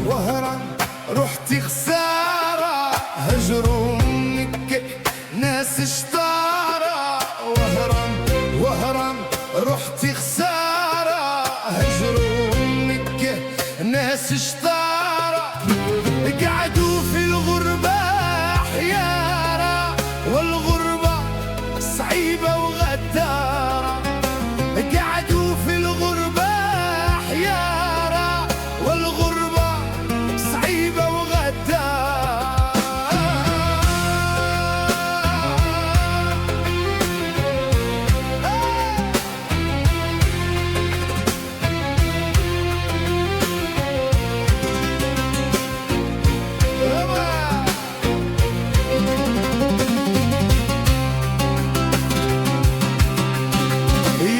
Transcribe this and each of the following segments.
وهران رحتي خسارة، هجروا منك ناس شطارة. وهران رحتي خسارة، هجروا منك ناس شطارة. قعدوا في الغربة حيارة، والغربة صعيبة وغدارة. قعدوا في الغربة حيارة، والغربة صعيبة وغدارة.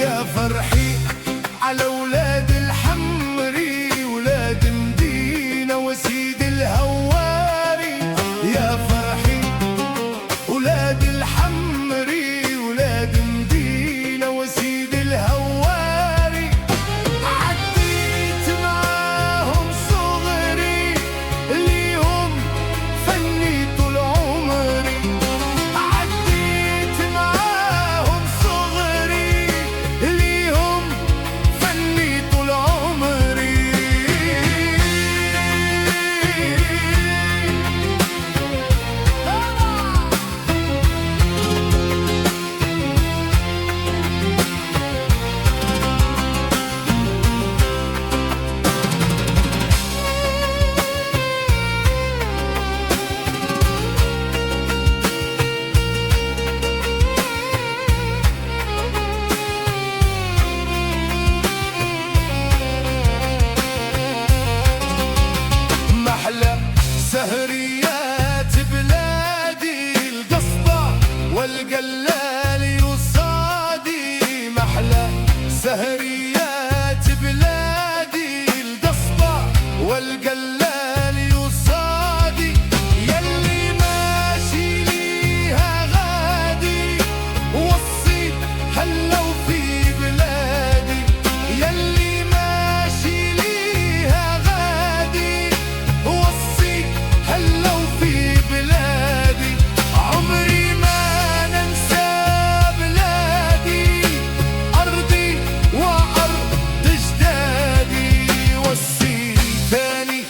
يا فرحي على ولاد الحمري، ولاد مدينة وسيد الهواري. يا فرحي ولاد الحمري، ولاد مدينة وسيد الهواري. عديت معاهم صغري، ليهم فني طول عمري. عديت معاهم صغري، ليهم فني طول عمري. محلى سهريات بلادي، القصبة والقلال وصادي. محلى سهريات بلادي، القصبة والقلال وصادي. يلي ماشي ليها غادي، وصي هلو في بلادي. يلي ماشي ليها غادي، وصي هلو في بلادي. عمري ما ننسى بلادي، أرضي وأرض أجدادي. وصي تاني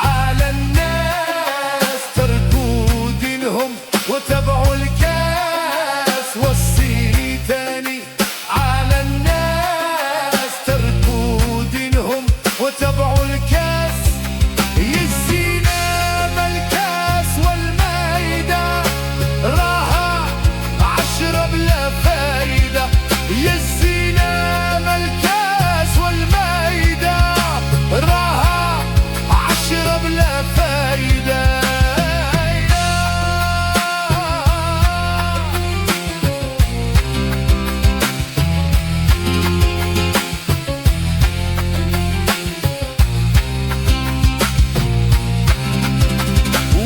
على الناس، تركوا دينهم وتبعوا الكاس. وصي تاني على الناس، تركوا دينهم وتبعوا الكاس. يزينا بالكاس والمايدة، راها 10 بلا فايدة. يزينا بالكاس والمايدة، راها 10 بلا فايدة.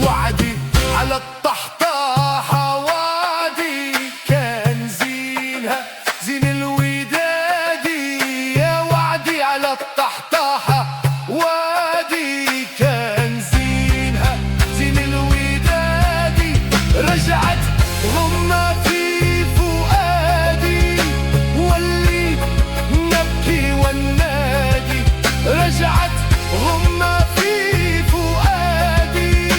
وعدي على الطحطاحة وادي، كان زينها زين الودادي. يا وعدي على الطحطاحة وادي، كان زينها زين الودادي. رجعت غمة في فؤادي، واللي نبكي والنادي. رجعت غمة في فؤادي،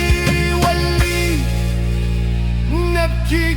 واللي نبكي